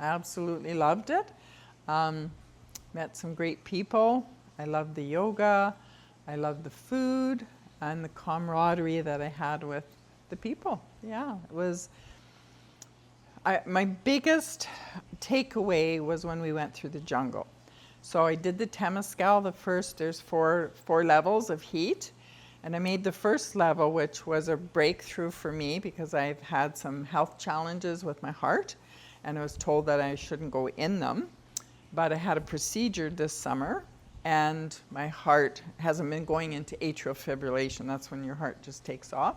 I absolutely loved it. Met some great people. I loved the yoga. I loved the food and the camaraderie that I had with the people. Yeah, it was. My biggest takeaway was when we went through the jungle. So I did the temazcal. There's four levels of heat, and I made the first level, which was a breakthrough for me because I've had some health challenges with my heart, and I was told that I shouldn't go in them. But I had a procedure this summer, and my heart hasn't been going into atrial fibrillation. That's when your heart just takes off.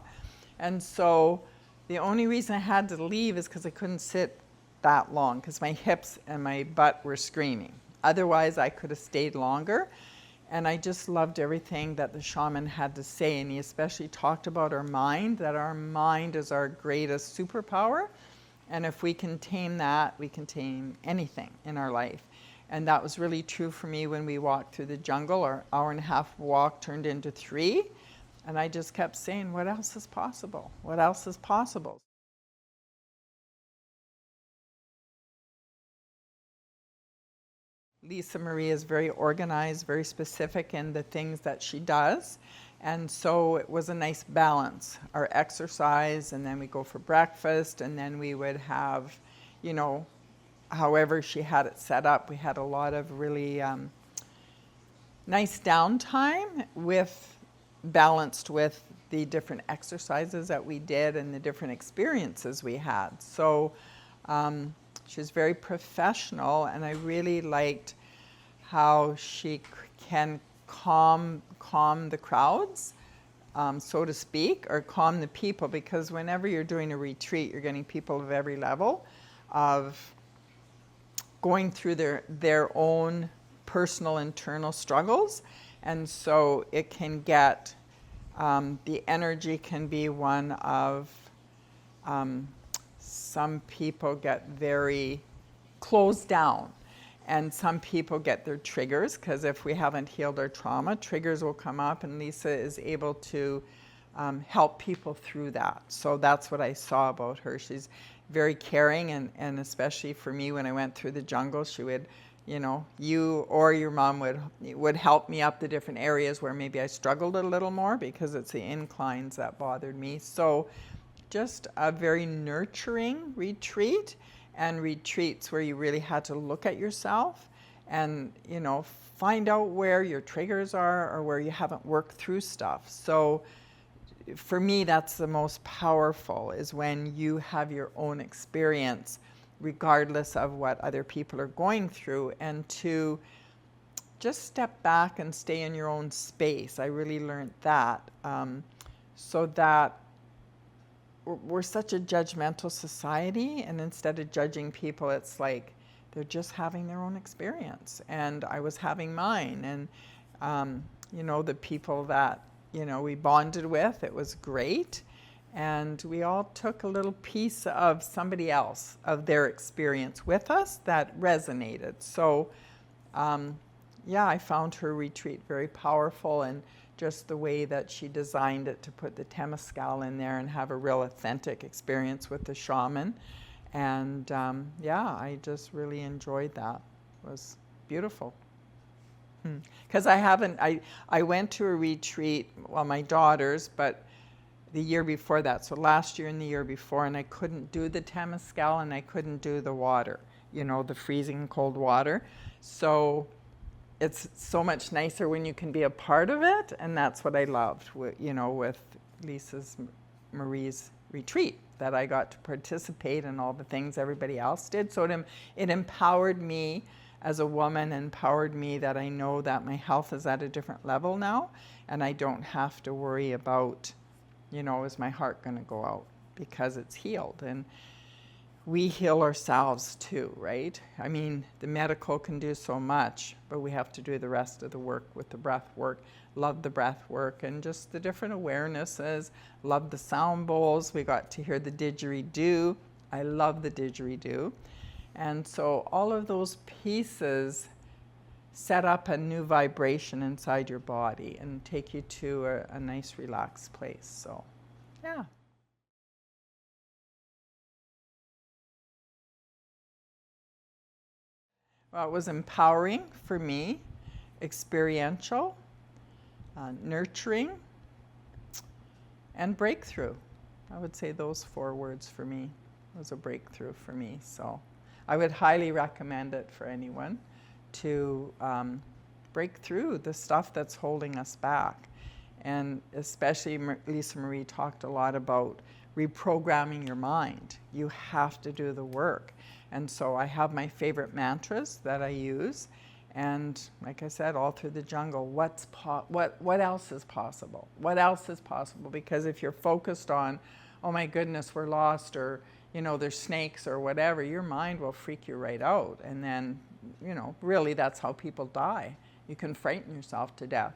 And so the only reason I had to leave is because I couldn't sit that long because my hips and my butt were screaming. Otherwise, I could have stayed longer. And I just loved everything that the shaman had to say. And he especially talked about our mind, that our mind is our greatest superpower. And if we can tame that, we can tame anything in our life. And that was really true for me when we walked through the jungle. Our hour-and-a-half walk turned into 3. And I just kept saying, what else is possible? What else is possible? Lisa Marie is very organized, very specific in the things that she does. And so it was a nice balance. Our exercise, and then we go for breakfast, and then we would have, however she had it set up. We had a lot of really nice downtime balanced with the different exercises that we did and the different experiences we had. So she was very professional, and I really liked how she can calm the crowds, so to speak, or calm the people, because whenever you're doing a retreat, you're getting people of every level of going through their own personal internal struggles. And so it can get, the energy can be one of, some people get very closed down, and some people get their triggers, because if we haven't healed our trauma, triggers will come up, and Lisa is able to help people through that. So that's what I saw about her. She's very caring, and especially for me when I went through the jungle, she would, you or your mom would help me up the different areas where maybe I struggled a little more, because it's the inclines that bothered me. So just a very nurturing retreat, and retreats where you really had to look at yourself and, find out where your triggers are or where you haven't worked through stuff. So for me, that's the most powerful, is when you have your own experience, regardless of what other people are going through, and to just step back and stay in your own space. I really learned that, so that we're such a judgmental society, and instead of judging people, it's like they're just having their own experience, and I was having mine. And the people that we bonded with, it was great, and we all took a little piece of somebody else, of their experience with us, that resonated. So I found her retreat very powerful, and just the way that she designed it to put the temazcal in there and have a real authentic experience with the shaman. And I just really enjoyed that. It was beautiful. Because I went to a retreat, well, my daughters, but the year before that, so last year and the year before, and I couldn't do the temazcal, and I couldn't do the water, the freezing cold water. So it's so much nicer when you can be a part of it, and that's what I loved, with Lisa's Marie's retreat, that I got to participate in all the things everybody else did. So it empowered me as a woman, empowered me that I know that my health is at a different level now, and I don't have to worry about, is my heart going to go out, because it's healed. And we heal ourselves too, right? I mean, the medical can do so much, but we have to do the rest of the work with the breath work. Love the breath work and just the different awarenesses. Love the sound bowls. We got to hear the didgeridoo. I love the didgeridoo. And so all of those pieces set up a new vibration inside your body and take you to a nice, relaxed place. So, yeah. Well, it was empowering for me, experiential, nurturing, and breakthrough. I would say those 4 words for me was a breakthrough for me. So I would highly recommend it for anyone to break through the stuff that's holding us back. And especially Lisa Marie talked a lot about reprogramming your mind. You have to do the work. And so I have my favorite mantras that I use. And like I said, all through the jungle, what else is possible? What else is possible? Because if you're focused on, oh my goodness, we're lost, or, you know, there's snakes or whatever, your mind will freak you right out. And then, you know, really that's how people die. You can frighten yourself to death.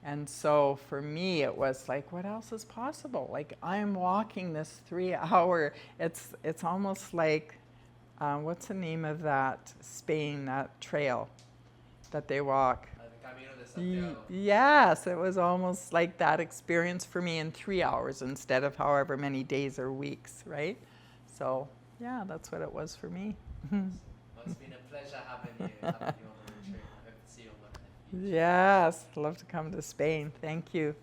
And so for me, it was like, what else is possible? Like, I'm walking this 3-hour, it's almost like, what's the name of that Spain, that trail that they walk? The Camino de Santiago. Yes, it was almost like that experience for me in 3 hours instead of however many days or weeks, right? So, yeah, that's what it was for me. Well, it's been a pleasure having you on the retreat. I hope to see you on one of the future. Yes, love to come to Spain. Thank you.